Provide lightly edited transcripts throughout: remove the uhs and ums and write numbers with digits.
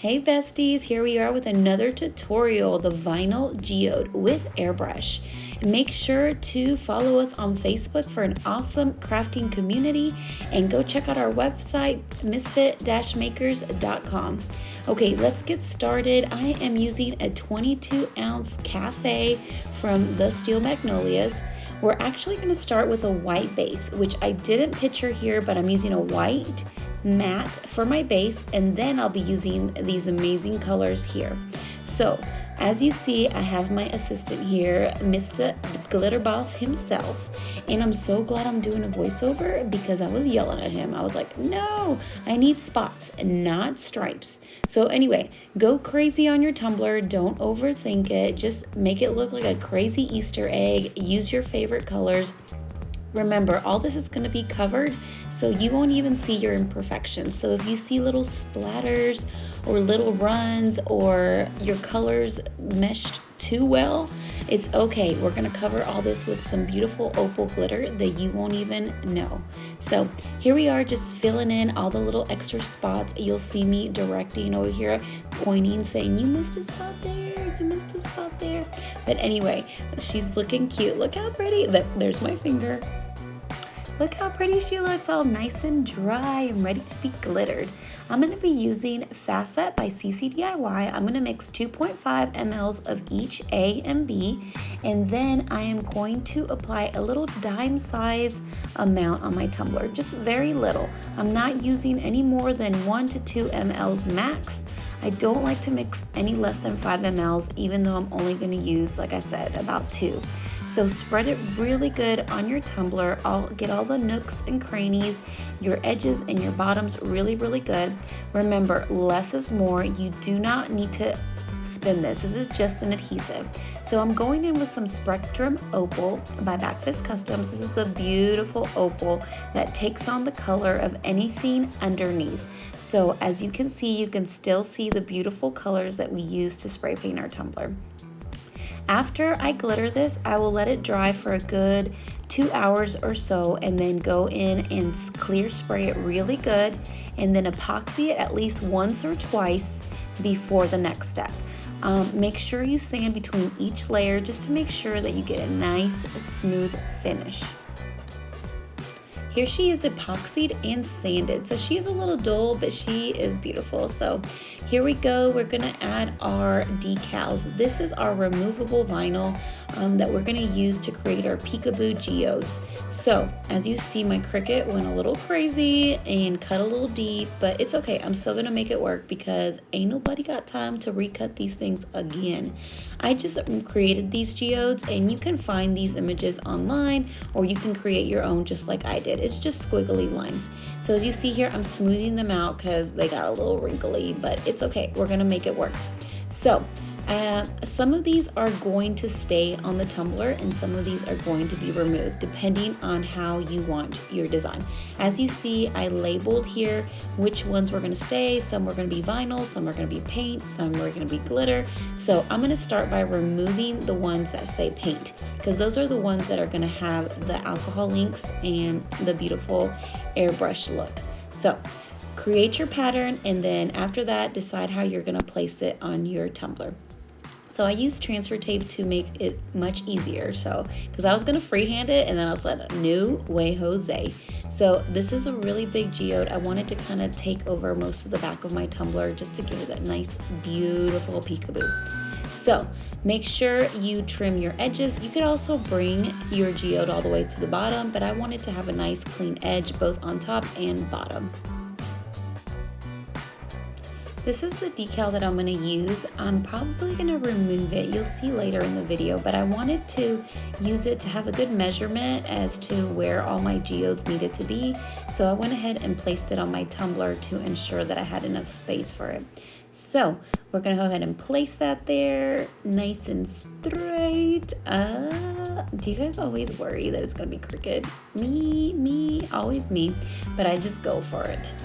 Hey besties, here we are with another tutorial, the Vinyl Geode with Airbrush. Make sure to follow us on Facebook for an awesome crafting community and go check out our website, misfit-makers.com. Okay, let's get started. I am using a 22-ounce cafe from the Steel Magnolias. We're actually going to start with a white base, which I didn't picture here, but I'm using a white matte for my base, and then I'll be using these amazing colors here. So as you see, I have my assistant here, Mr. Glitter Boss himself, and I'm so glad I'm doing a voiceover because I was yelling at him. I was like, no, I need spots, not stripes. So anyway, go crazy on your tumbler. Don't overthink it. Just make it look like a crazy Easter egg. Use your favorite colors. Remember, all this is going to be covered, so you won't even see your imperfections. So if you see little splatters or little runs or your colors meshed too well, it's okay. We're going to cover all this with some beautiful opal glitter that you won't even know. So here we are, just filling in all the little extra spots. You'll see me directing over here, pointing, saying, you missed a spot there, you missed a spot there. But anyway, she's looking cute. Look how pretty. There's my finger. Look how pretty she looks, all nice and dry and ready to be glittered. I'm going to be using Fast Set by CCDIY. I'm going to mix 2.5 mLs of each A and B, and then I am going to apply a little dime size amount on my tumbler, just very little. I'm not using any more than 1 to 2 mLs max. I don't like to mix any less than 5 mLs, even though I'm only going to use, like I said, about 2. So spread it really good on your tumbler. Get all the nooks and crannies, your edges and your bottoms really, really good. Remember, less is more. You do not need to spin this. This is just an adhesive. So I'm going in with some Spectrum Opal by Backfist Customs. This is a beautiful opal that takes on the color of anything underneath. So as you can see, you can still see the beautiful colors that we use to spray paint our tumbler. After I glitter this, I will let it dry for a good 2 hours or so, and then go in and clear spray it really good, and then epoxy it at least once or twice before the next step. Make sure you sand between each layer just to make sure that you get a nice smooth finish. Here she is epoxied and sanded. So she is a little dull, but she is beautiful. So here we go. We're gonna add our decals. This is our removable vinyl that we're gonna use to create our peekaboo geodes. So as you see, my Cricut went a little crazy and cut a little deep, but it's okay. I'm still gonna make it work because ain't nobody got time to recut these things again. I just created these geodes, and you can find these images online, or you can create your own just like I did. It's just squiggly lines. So as you see here, I'm smoothing them out because they got a little wrinkly, but it's okay. We're gonna make it work. So some of these are going to stay on the tumbler, and some of these are going to be removed depending on how you want your design. As you see, I labeled here which ones were going to stay. Some were going to be vinyl, some are going to be paint, some are going to be glitter. So I'm going to start by removing the ones that say paint, because those are the ones that are going to have the alcohol inks and the beautiful airbrush look. So create your pattern, and then after that, decide how you're going to place it on your tumbler. So I used transfer tape to make it much easier. So, because I was going to freehand it, and then I was like, no way, Jose. So this is a really big geode. I wanted to kind of take over most of the back of my tumbler just to give it that nice, beautiful peekaboo. So make sure you trim your edges. You could also bring your geode all the way to the bottom, but I wanted to have a nice clean edge both on top and bottom. This is the decal that I'm going to use. I'm probably going to remove it. You'll see later in the video, but I wanted to use it to have a good measurement as to where all my geodes needed to be. So I went ahead and placed it on my tumbler to ensure that I had enough space for it. So we're going to go ahead and place that there nice and straight. Do you guys always worry that it's going to be crooked? Me, always me, but I just go for it.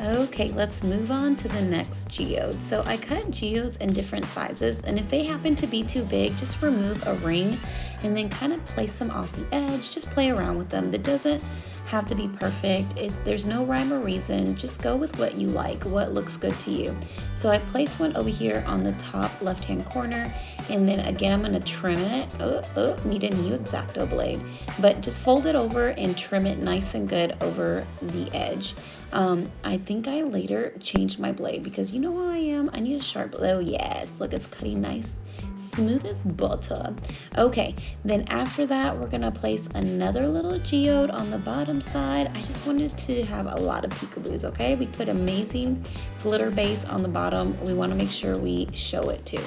Okay, let's move on to the next geode. So I cut geodes in different sizes, and if they happen to be too big, just remove a ring and then kind of place them off the edge. Just play around with them. That doesn't have to be perfect. There's no rhyme or reason. Just go with what you like, what looks good to you. So I placed one over here on the top left-hand corner, and then again, I'm gonna trim it. Need a new X-Acto blade, but just fold it over and trim it nice and good over the edge. I think I later changed my blade because you know how I am. I need a sharp blade. Oh yes, look, it's cutting nice, smooth as butter. Okay, then after that, we're gonna place another little geode on the bottom side. I just wanted to have a lot of peekaboos, okay? We put amazing glitter base on the bottom. We wanna make sure we show it too.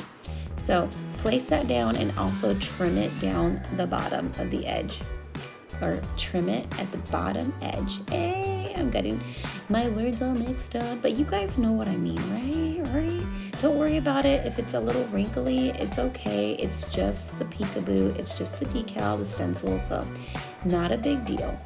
So place that down and also trim it down the bottom of the edge, or trim it at the bottom edge. Hey, I'm getting my words all mixed up, but you guys know what I mean, right? Don't worry about it. If it's a little wrinkly, it's okay. It's just the peekaboo. It's just the decal, the stencil, so not a big deal.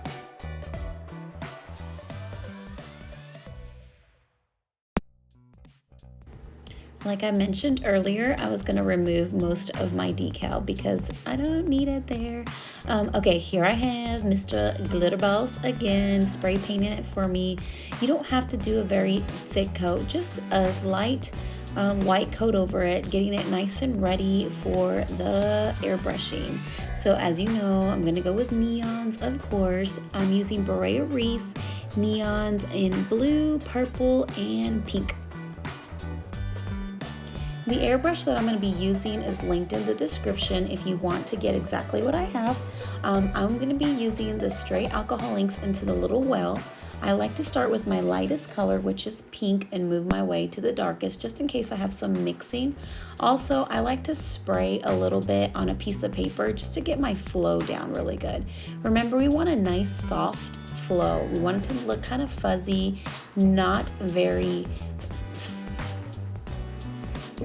Like I mentioned earlier, I was going to remove most of my decal because I don't need it there. Okay, here I have Mr. Glitter Boss again, spray painting it for me. You don't have to do a very thick coat, just a light white coat over it, getting it nice and ready for the airbrushing. So as you know, I'm going to go with neons, of course. I'm using Beret Reese neons in blue, purple, and pink. The airbrush that I'm going to be using is linked in the description if you want to get exactly what I have. I'm going to be using the straight alcohol inks into the little well. I like to start with my lightest color, which is pink, and move my way to the darkest just in case I have some mixing. Also, I like to spray a little bit on a piece of paper just to get my flow down really good. Remember, we want a nice soft flow. We want it to look kind of fuzzy, not very...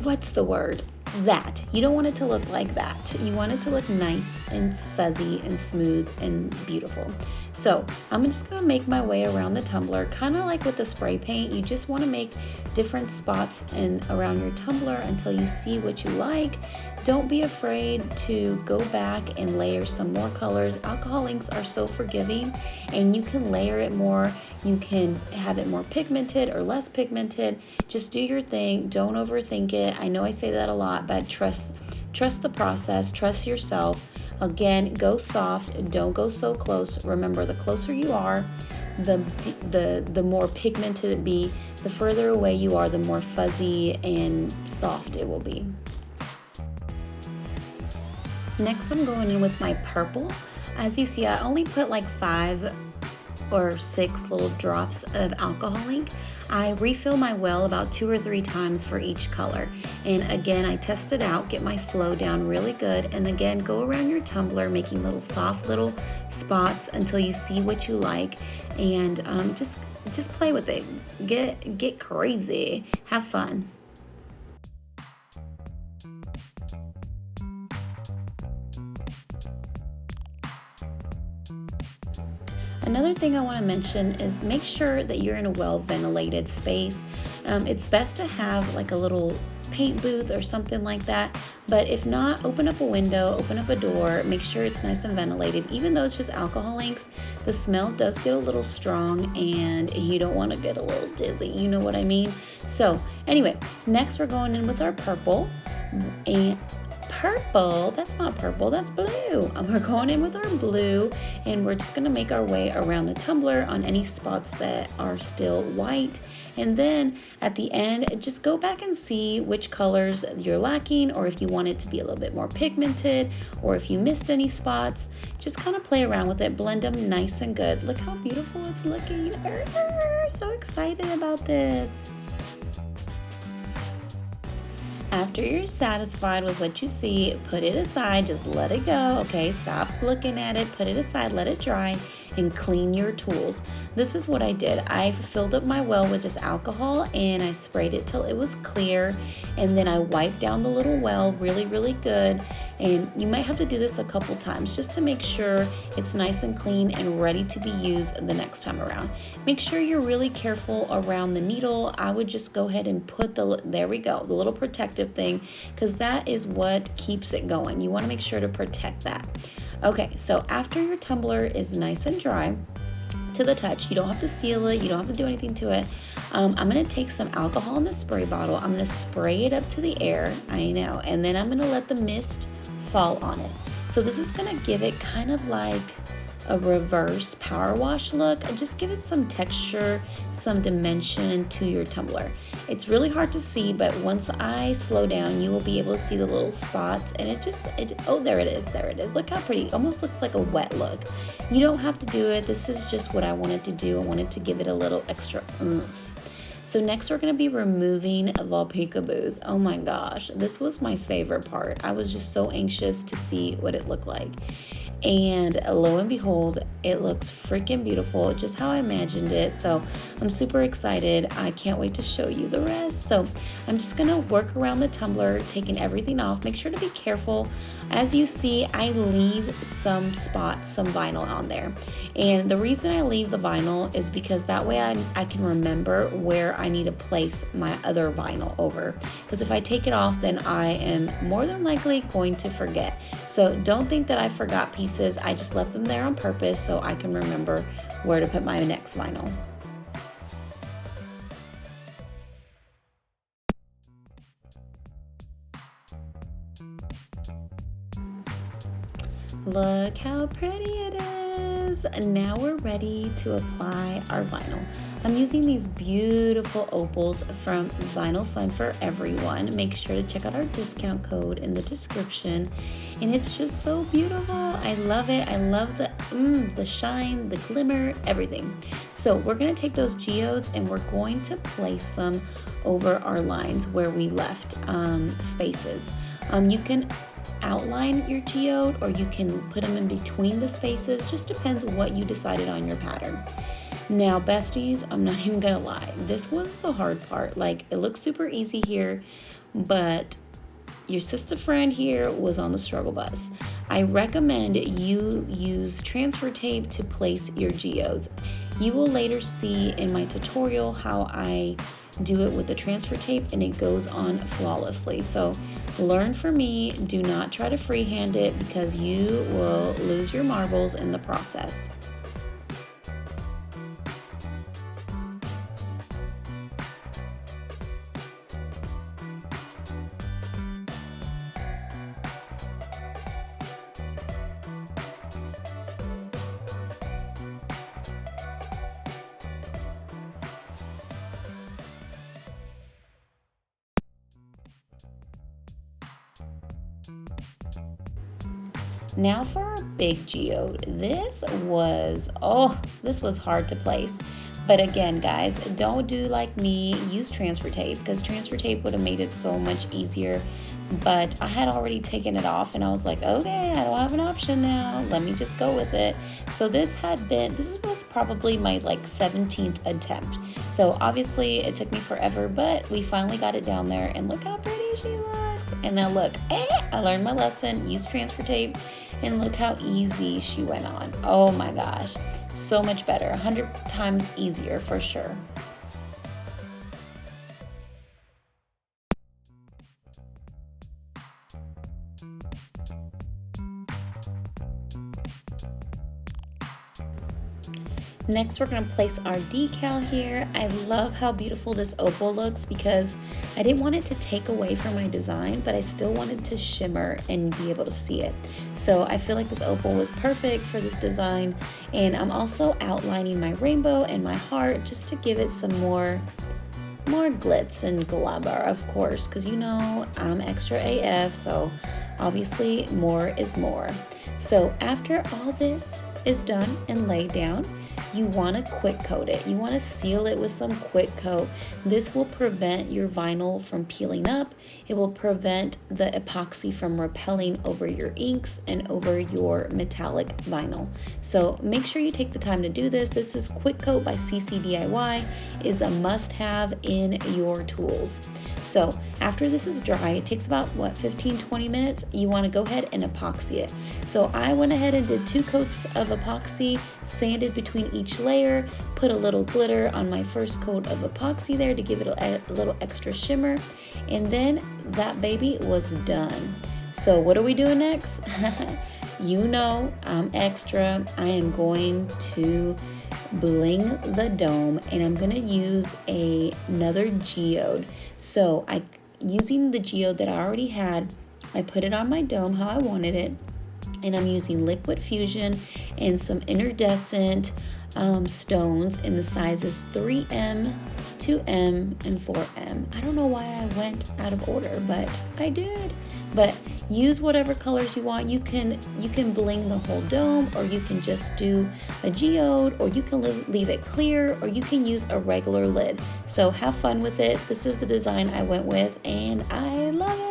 what's the word? That. You don't want it to look like that. You want it to look nice and fuzzy and smooth and beautiful. So I'm just going to make my way around the tumbler, kind of like with the spray paint. You just want to make different spots around your tumbler until you see what you like. Don't be afraid to go back and layer some more colors. Alcohol inks are so forgiving, and you can layer it more. You can have it more pigmented or less pigmented. Just do your thing. Don't overthink it. I know I say that a lot, but trust the process. Trust yourself. Again, go soft. Don't go so close. Remember, the closer you are, the more pigmented it be. The further away you are, the more fuzzy and soft it will be. Next, I'm going in with my purple. As you see, I only put like 5 or 6 little drops of alcohol ink. I refill my well about 2 or 3 times for each color. And again, I test it out, get my flow down really good, and again, go around your tumbler making little soft little spots until you see what you like, and just play with it. Get crazy. Have fun. Another thing I want to mention is make sure that you're in a well-ventilated space. It's best to have like a little paint booth or something like that, but if not, open up a window, open up a door, make sure it's nice and ventilated. Even though it's just alcohol inks, the smell does get a little strong and you don't want to get a little dizzy, you know what I mean? So anyway, next we're going in with our purple, and purple, that's not purple, that's blue. We're going in with our blue, and we're just going to make our way around the tumbler on any spots that are still white. And then at the end, just go back and see which colors you're lacking, or if you want it to be a little bit more pigmented, or if you missed any spots. Just kind of play around with it, blend them nice and good. Look how beautiful it's looking. So excited about this. After you're satisfied with what you see, put it aside, just let it go, okay? Stop looking at it, put it aside, let it dry, and clean your tools. This is what I did. I filled up my well with just alcohol, and I sprayed it till it was clear, and then I wiped down the little well really, really good. And you might have to do this a couple times just to make sure it's nice and clean and ready to be used the next time around. Make sure you're really careful around the needle. I would just go ahead and put there we go, the little protective thing, because that is what keeps it going. You want to make sure to protect that. Okay, so after your tumbler is nice and dry, to the touch. You don't have to seal it. You don't have to do anything to it. I'm going to take some alcohol in the spray bottle. I'm going to spray it up to the air. I know. And then I'm going to let the mist fall on it. So this is going to give it kind of like a reverse power wash look and just give it some texture, some dimension to your tumbler. It's really hard to see, but once I slow down, you will be able to see the little spots, and oh, there it is, there it is. Look how pretty, it almost looks like a wet look. You don't have to do it. This is just what I wanted to do. I wanted to give it a little extra oomph. So next we're going to be removing the peekaboos. Oh my gosh, this was my favorite part. I was just so anxious to see what it looked like. And lo and behold, it looks freaking beautiful, just how I imagined it. So I'm super excited. I can't wait to show you the rest. So I'm just gonna work around the tumbler, taking everything off. Make sure to be careful. As you see, I leave some spots, some vinyl on there. And the reason I leave the vinyl is because that way I can remember where I need to place my other vinyl over. Because if I take it off, then I am more than likely going to forget. So don't think that I forgot pieces. I just left them there on purpose so I can remember where to put my next vinyl. Look how pretty it is. Now we're ready to apply our vinyl. I'm using these beautiful opals from Vinyl Fun for Everyone. Make sure to check out our discount code in the description. And it's just so beautiful. I love it. I love the shine, the glimmer, everything. So we're going to take those geodes and we're going to place them over our lines where we left spaces. You can outline your geode or you can put them in between the spaces. Just depends what you decided on your pattern. Now, besties, I'm not even gonna lie, this was the hard part. Like, it looks super easy here, but your sister friend here was on the struggle bus. I recommend you use transfer tape to place your geodes. You will later see in my tutorial how I do it with the transfer tape, and it goes on flawlessly. So learn from me. Do not try to freehand it because you will lose your marbles in the process. Now for our big geode. This was hard to place. But again, guys, don't do like me, use transfer tape, because transfer tape would have made it so much easier. But I had already taken it off and I was like, okay, I don't have an option now. Let me just go with it. So this was probably my like 17th attempt. So obviously it took me forever, but we finally got it down there, and look how pretty she looks. And now look, I learned my lesson, use transfer tape, and look how easy she went on. Oh my gosh, so much better, 100 times easier for sure. Next, we're going to place our decal here. I love how beautiful this opal looks because I didn't want it to take away from my design, but I still wanted to shimmer and be able to see it. So I feel like this opal was perfect for this design. And I'm also outlining my rainbow and my heart just to give it some more glitz and glamour, of course, because you know I'm extra AF, so obviously more is more. So after all this is done and laid down, you want to quick coat it. You want to seal it with some quick coat. This will prevent your vinyl from peeling up. It will prevent the epoxy from repelling over your inks and over your metallic vinyl. So make sure you take the time to do this. This is Quick Coat by CC DIY. It is a must-have in your tools. So after this is dry, it takes about 15-20 minutes. You want to go ahead and epoxy it. So I went ahead and did 2 coats of epoxy, sanded between each layer, put a little glitter on my first coat of epoxy there to give it a little extra shimmer, and then that baby was done. So what are we doing next? You know I'm extra. I am going to bling the dome, and I'm gonna use another geode. So using the geode that I already had, I put it on my dome how I wanted it, and I'm using liquid fusion and some iridescent stones in the sizes 3M, 2M, and 4M. I don't know why I went out of order, but I did. But use whatever colors you want. You can bling the whole dome, or you can just do a geode, or you can leave it clear, or you can use a regular lid. So have fun with it. This is the design I went with, and I love it.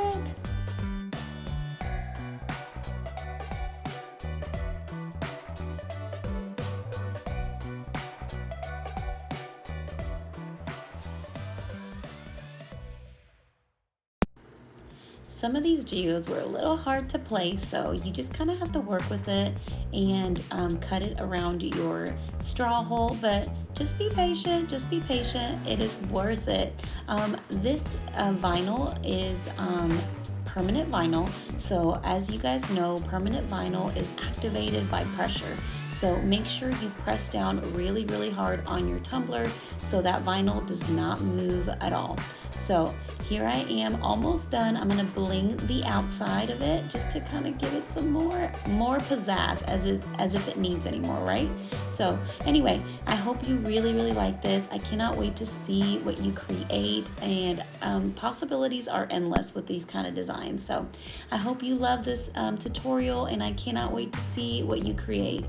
Some of these geodes were a little hard to place, so you just kind of have to work with it and cut it around your straw hole, but just be patient, it is worth it. This vinyl is permanent vinyl, so as you guys know, permanent vinyl is activated by pressure. So make sure you press down really, really hard on your tumbler so that vinyl does not move at all. So here I am, almost done. I'm gonna bling the outside of it just to kind of give it some more pizzazz, as if it needs any more, right? So anyway, I hope you really, really like this. I cannot wait to see what you create, and possibilities are endless with these kind of designs. So I hope you love this tutorial, and I cannot wait to see what you create.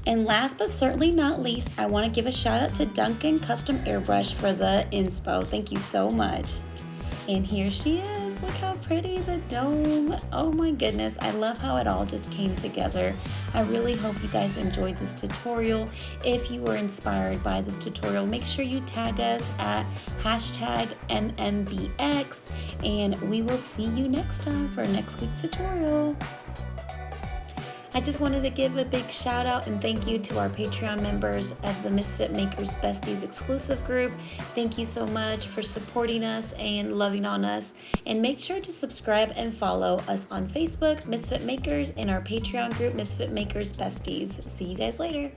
And last but certainly not least, I want to give a shout out to Duncan Custom Airbrush for the inspo. Thank you so much. And here she is. Look how pretty the dome. Oh my goodness. I love how it all just came together. I really hope you guys enjoyed this tutorial. If you were inspired by this tutorial, make sure you tag us at #MMBX, and we will see you next time for next week's tutorial. I just wanted to give a big shout out and thank you to our Patreon members of the Misfit Makers Besties exclusive group. Thank you so much for supporting us and loving on us. And make sure to subscribe and follow us on Facebook, Misfit Makers, and our Patreon group, Misfit Makers Besties. See you guys later.